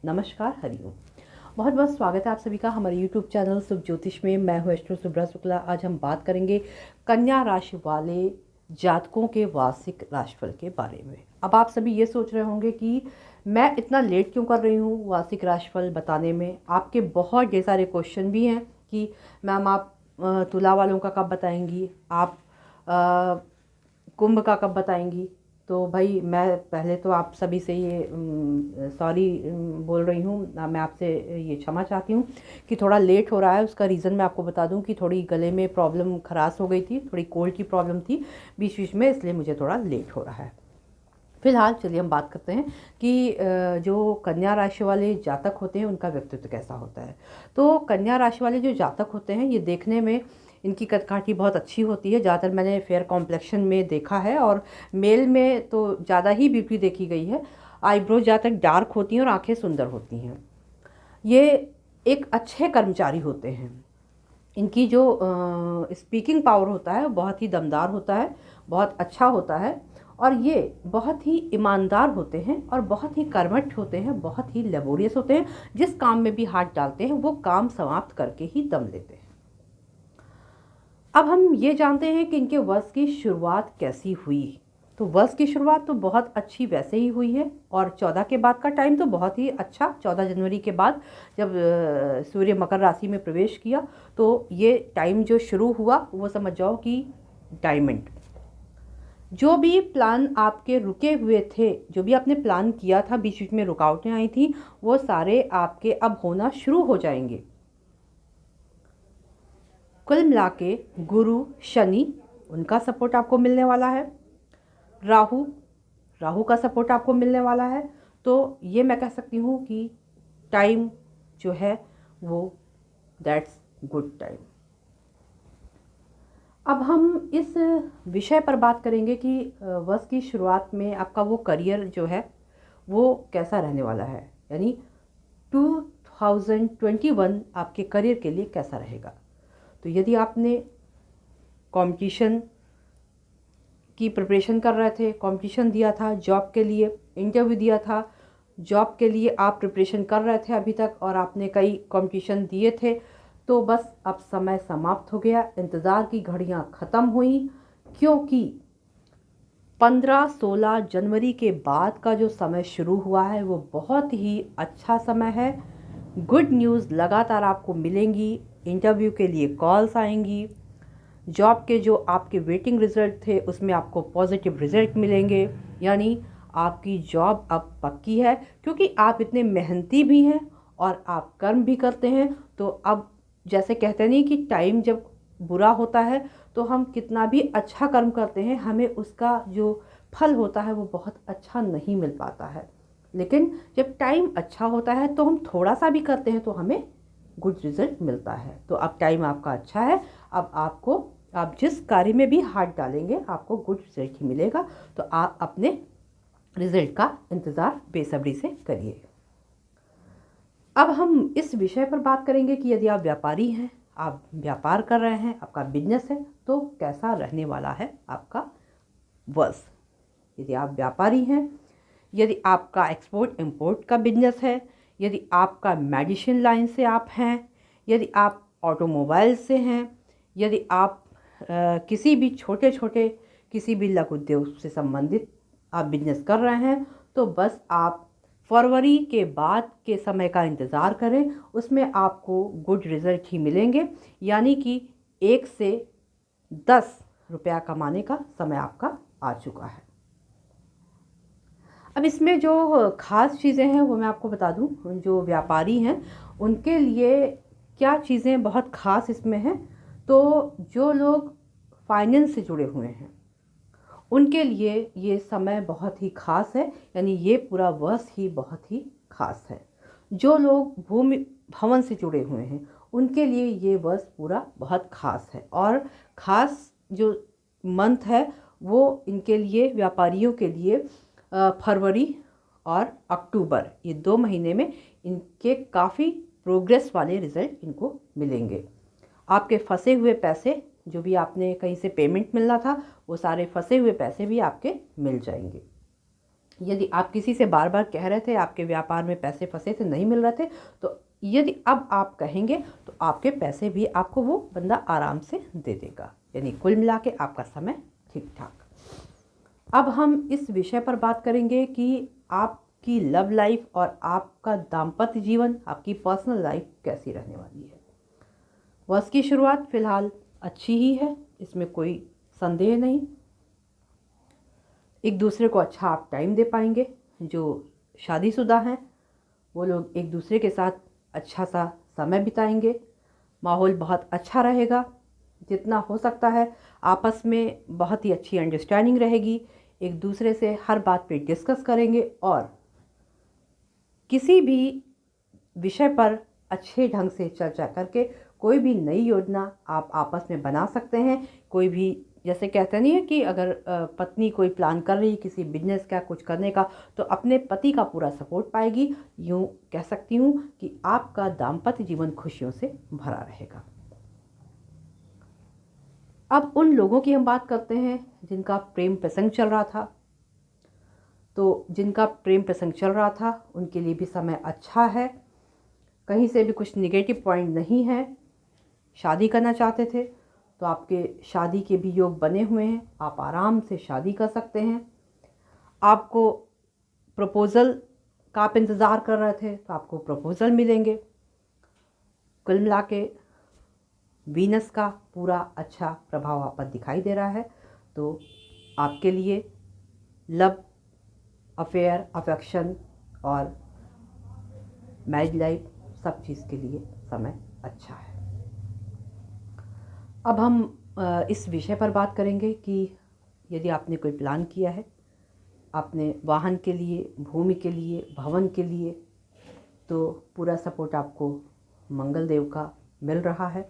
नमस्कार, हरिओम। बहुत बहुत स्वागत है आप सभी का हमारे YouTube चैनल शुभ ज्योतिष में। मैं हूँ एस्ट्रो सुब्रा शुक्ला। आज हम बात करेंगे कन्या राशि वाले जातकों के वार्षिक राशिफल के बारे में। अब आप सभी ये सोच रहे होंगे कि मैं इतना लेट क्यों कर रही हूँ वार्षिक राशिफल बताने में। आपके बहुत ढेर सारे क्वेश्चन भी हैं कि मैम आप तुला वालों का कब बताएंगी, आप कुंभ का कब बताएंगी। तो भाई मैं पहले तो आप सभी से ये सॉरी बोल रही हूँ, मैं आपसे ये क्षमा चाहती हूँ कि थोड़ा लेट हो रहा है। उसका रीज़न मैं आपको बता दूँ कि थोड़ी गले में प्रॉब्लम खराश हो गई थी, थोड़ी कोल्ड की प्रॉब्लम थी बीच बीच में, इसलिए मुझे थोड़ा लेट हो रहा है। फिलहाल चलिए हम बात करते हैं कि जो कन्या राशि वाले जातक होते हैं उनका व्यक्तित्व कैसा होता है। तो कन्या राशि वाले जो जातक होते हैं ये देखने में इनकी कदकाठी बहुत अच्छी होती है। ज़्यादातर मैंने फेयर कॉम्प्लेक्शन में देखा है और मेल में तो ज़्यादा ही ब्यूटी देखी गई है। आईब्रो ज़्यादातर डार्क होती हैं और आंखें सुंदर होती हैं। ये एक अच्छे कर्मचारी होते हैं। इनकी जो स्पीकिंग पावर होता है बहुत ही दमदार होता है, बहुत अच्छा होता है। और ये बहुत ही ईमानदार होते हैं और बहुत ही कर्मठ होते हैं, बहुत ही लेबोरियस होते हैं। जिस काम में भी हाथ डालते हैं वो काम समाप्त करके ही दम लेते हैं। अब हम ये जानते हैं कि इनके वर्ष की शुरुआत कैसी हुई। तो वर्ष की शुरुआत तो बहुत अच्छी वैसे ही हुई है और 14 के बाद का टाइम तो बहुत ही अच्छा। 14 जनवरी के बाद जब सूर्य मकर राशि में प्रवेश किया तो ये टाइम जो शुरू हुआ वो समझ जाओ कि डायमंड। जो भी प्लान आपके रुके हुए थे, जो भी आपने प्लान किया था, बीच बीच में रुकावटें आई थी, वो सारे आपके अब होना शुरू हो जाएंगे। कुल मिला के गुरु शनि उनका सपोर्ट आपको मिलने वाला है, राहु राहु का सपोर्ट आपको मिलने वाला है। तो ये मैं कह सकती हूँ कि टाइम जो है वो दैट्स गुड टाइम। अब हम इस विषय पर बात करेंगे कि वर्ष की शुरुआत में आपका वो करियर जो है वो कैसा रहने वाला है, यानी 2021 आपके करियर के लिए कैसा रहेगा। तो यदि आपने कंपटीशन की प्रिपरेशन कर रहे थे, कंपटीशन दिया था, जॉब के लिए इंटरव्यू दिया था, जॉब के लिए आप प्रिपरेशन कर रहे थे अभी तक और आपने कई कंपटीशन दिए थे, तो बस अब समय समाप्त हो गया, इंतज़ार की घड़ियां ख़त्म हुई। क्योंकि 15-16 जनवरी के बाद का जो समय शुरू हुआ है वो बहुत ही अच्छा समय है। गुड न्यूज़ लगातार आपको मिलेंगी, इंटरव्यू के लिए कॉल्स आएंगी, जॉब के जो आपके वेटिंग रिजल्ट थे उसमें आपको पॉजिटिव रिजल्ट मिलेंगे। यानी आपकी जॉब अब पक्की है, क्योंकि आप इतने मेहनती भी हैं और आप कर्म भी करते हैं। तो अब जैसे कहते नहीं कि टाइम जब बुरा होता है तो हम कितना भी अच्छा कर्म करते हैं हमें उसका जो फल होता है वो बहुत अच्छा नहीं मिल पाता है। लेकिन जब टाइम अच्छा होता है तो हम थोड़ा सा भी करते हैं तो हमें गुड रिजल्ट मिलता है। तो अब टाइम आपका अच्छा है, अब आपको आप जिस कार्य में भी हाथ डालेंगे आपको गुड रिजल्ट ही मिलेगा। तो आप अपने रिजल्ट का इंतज़ार बेसब्री से करिए। अब हम इस विषय पर बात करेंगे कि यदि आप व्यापारी हैं, आप व्यापार कर रहे हैं, आपका बिजनेस है, तो कैसा रहने वाला है आपका वर्ष। यदि आप व्यापारी हैं, यदि आपका एक्सपोर्ट इंपोर्ट का बिजनेस है, यदि आपका मेडिसिन लाइन से आप हैं, यदि आप ऑटोमोबाइल से हैं, यदि आप किसी भी छोटे छोटे किसी भी लघु उद्योग से संबंधित आप बिजनेस कर रहे हैं, तो बस आप फरवरी के बाद के समय का इंतज़ार करें, उसमें आपको गुड रिजल्ट ही मिलेंगे। यानी कि 1 से 10 रुपया कमाने का समय आपका आ चुका है। अब इसमें जो ख़ास चीज़ें हैं वो मैं आपको बता दूं, जो व्यापारी हैं उनके लिए क्या चीज़ें बहुत ख़ास इसमें हैं। तो जो लोग फाइनेंस से जुड़े हुए हैं उनके लिए ये समय बहुत ही ख़ास है, यानी ये पूरा वर्ष ही बहुत ही ख़ास है। जो लोग भूमि भवन से जुड़े हुए हैं उनके लिए ये वर्ष पूरा बहुत ख़ास है। और ख़ास जो मंथ है वो इनके लिए, व्यापारियों के लिए फरवरी और अक्टूबर, ये 2 महीने में इनके काफ़ी प्रोग्रेस वाले रिज़ल्ट इनको मिलेंगे। आपके फंसे हुए पैसे, जो भी आपने कहीं से पेमेंट मिलना था, वो सारे फंसे हुए पैसे भी आपके मिल जाएंगे। यदि आप किसी से बार बार कह रहे थे, आपके व्यापार में पैसे फंसे थे, नहीं मिल रहे थे, तो यदि अब आप कहेंगे तो आपके पैसे भी आपको वो बंदा आराम से दे देगा। यानी कुल मिला के आपका समय ठीक ठाक। अब हम इस विषय पर बात करेंगे कि आपकी लव लाइफ और आपका दाम्पत्य जीवन, आपकी पर्सनल लाइफ कैसी रहने वाली है। वर्ष की शुरुआत फिलहाल अच्छी ही है, इसमें कोई संदेह नहीं। एक दूसरे को अच्छा आप टाइम दे पाएंगे। जो शादीशुदा हैं वो लोग एक दूसरे के साथ अच्छा सा समय बिताएंगे। माहौल बहुत अच्छा रहेगा, जितना हो सकता है आपस में बहुत ही अच्छी अंडरस्टैंडिंग रहेगी। एक दूसरे से हर बात पे डिस्कस करेंगे और किसी भी विषय पर अच्छे ढंग से चर्चा करके कोई भी नई योजना आप आपस में बना सकते हैं। कोई भी, जैसे कहते नहीं है कि अगर पत्नी कोई प्लान कर रही है किसी बिजनेस का, कुछ करने का, तो अपने पति का पूरा सपोर्ट पाएगी। यूँ कह सकती हूँ कि आपका दाम्पत्य जीवन खुशियों से भरा रहेगा। अब उन लोगों की हम बात करते हैं जिनका प्रेम प्रसंग चल रहा था। तो जिनका प्रेम प्रसंग चल रहा था उनके लिए भी समय अच्छा है, कहीं से भी कुछ निगेटिव पॉइंट नहीं है। शादी करना चाहते थे तो आपके शादी के भी योग बने हुए हैं, आप आराम से शादी कर सकते हैं। आपको प्रपोज़ल का आप इंतज़ार कर रहे थे तो आपको प्रपोज़ल मिलेंगे। कुल मिला के वीनस का पूरा अच्छा प्रभाव आप पर दिखाई दे रहा है। तो आपके लिए लव अफेयर, अफेक्शन और मैरिज लाइफ, सब चीज़ के लिए समय अच्छा है। अब हम इस विषय पर बात करेंगे कि यदि आपने कोई प्लान किया है, आपने वाहन के लिए, भूमि के लिए, भवन के लिए, तो पूरा सपोर्ट आपको मंगल देव का मिल रहा है।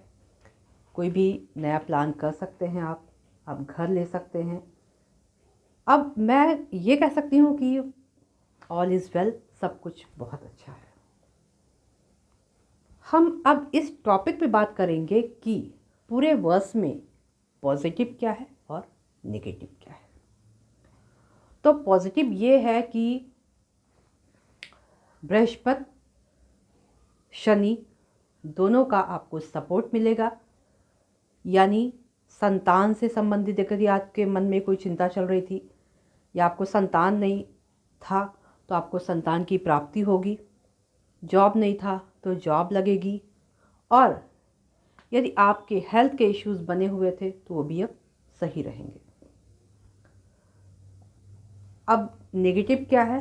कोई भी नया प्लान कर सकते हैं आप घर ले सकते हैं। अब मैं ये कह सकती हूँ कि ऑल इज़ वेल, सब कुछ बहुत अच्छा है। हम अब इस टॉपिक पे बात करेंगे कि पूरे वर्ष में पॉजिटिव क्या है और नेगेटिव क्या है। तो पॉजिटिव ये है कि बृहस्पति शनि दोनों का आपको सपोर्ट मिलेगा। यानी संतान से संबंधित यदि आपके मन में कोई चिंता चल रही थी या आपको संतान नहीं था तो आपको संतान की प्राप्ति होगी। जॉब नहीं था तो जॉब लगेगी। और यदि आपके हेल्थ के इश्यूज बने हुए थे तो वो भी अब सही रहेंगे। अब नेगेटिव क्या है?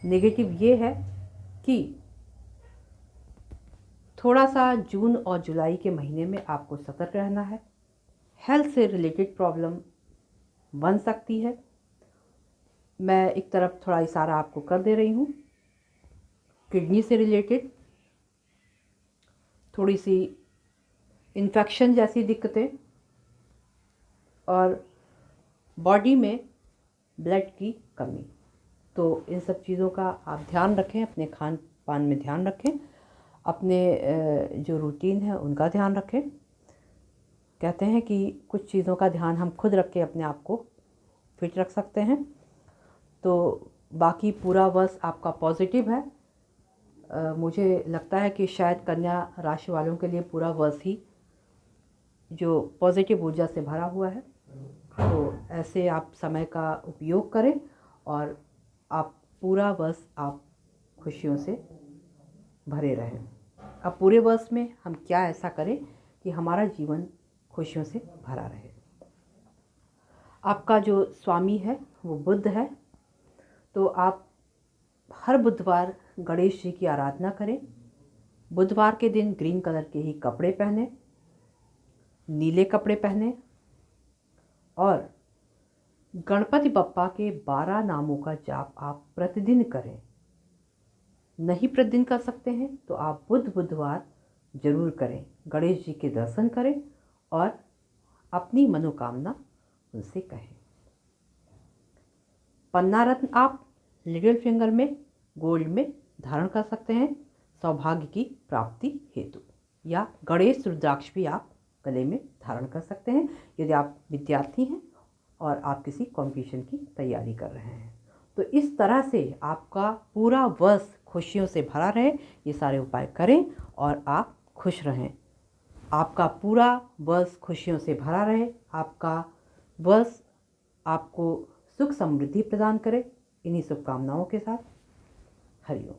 नेगेटिव ये है कि थोड़ा सा जून और जुलाई के महीने में आपको सतर्क रहना है। हेल्थ से रिलेटेड प्रॉब्लम बन सकती है। मैं एक तरफ थोड़ा इशारा आपको कर दे रही हूँ। किडनी से रिलेटेड थोड़ी सी इन्फेक्शन जैसी दिक्कतें और बॉडी में ब्लड की कमी, तो इन सब चीज़ों का आप ध्यान रखें। अपने खान पान में ध्यान रखें, अपने जो रूटीन है उनका ध्यान रखें। कहते हैं कि कुछ चीज़ों का ध्यान हम खुद रख के अपने आप को फिट रख सकते हैं। तो बाकी पूरा वर्ष आपका पॉजिटिव है। मुझे लगता है कि शायद कन्या राशि वालों के लिए पूरा वर्ष ही जो पॉजिटिव ऊर्जा से भरा हुआ है। तो ऐसे आप समय का उपयोग करें और आप पूरा वर्ष आप खुशियों से भरे रहें। अब पूरे वर्ष में हम क्या ऐसा करें कि हमारा जीवन खुशियों से भरा रहे। आपका जो स्वामी है वो बुध है, तो आप हर बुधवार गणेश जी की आराधना करें। बुधवार के दिन ग्रीन कलर के ही कपड़े पहने, नीले कपड़े पहने और गणपति बप्पा के 12 नामों का जाप आप प्रतिदिन करें। नहीं प्रतिदिन कर सकते हैं तो आप बुधवार जरूर करें। गणेश जी के दर्शन करें और अपनी मनोकामना उनसे कहें। पन्ना रत्न आप लिटिल फिंगर में गोल्ड में धारण कर सकते हैं सौभाग्य की प्राप्ति हेतु, या गणेश रुद्राक्ष भी आप गले में धारण कर सकते हैं। यदि आप विद्यार्थी हैं और आप किसी कॉम्पिटिशन की तैयारी कर रहे हैं। तो इस तरह से आपका पूरा वर्ष खुशियों से भरा रहे, ये सारे उपाय करें और आप खुश रहें। आपका पूरा वर्ष खुशियों से भरा रहे, आपका वर्ष आपको सुख समृद्धि प्रदान करे। इन्हीं शुभकामनाओं के साथ हरिओम।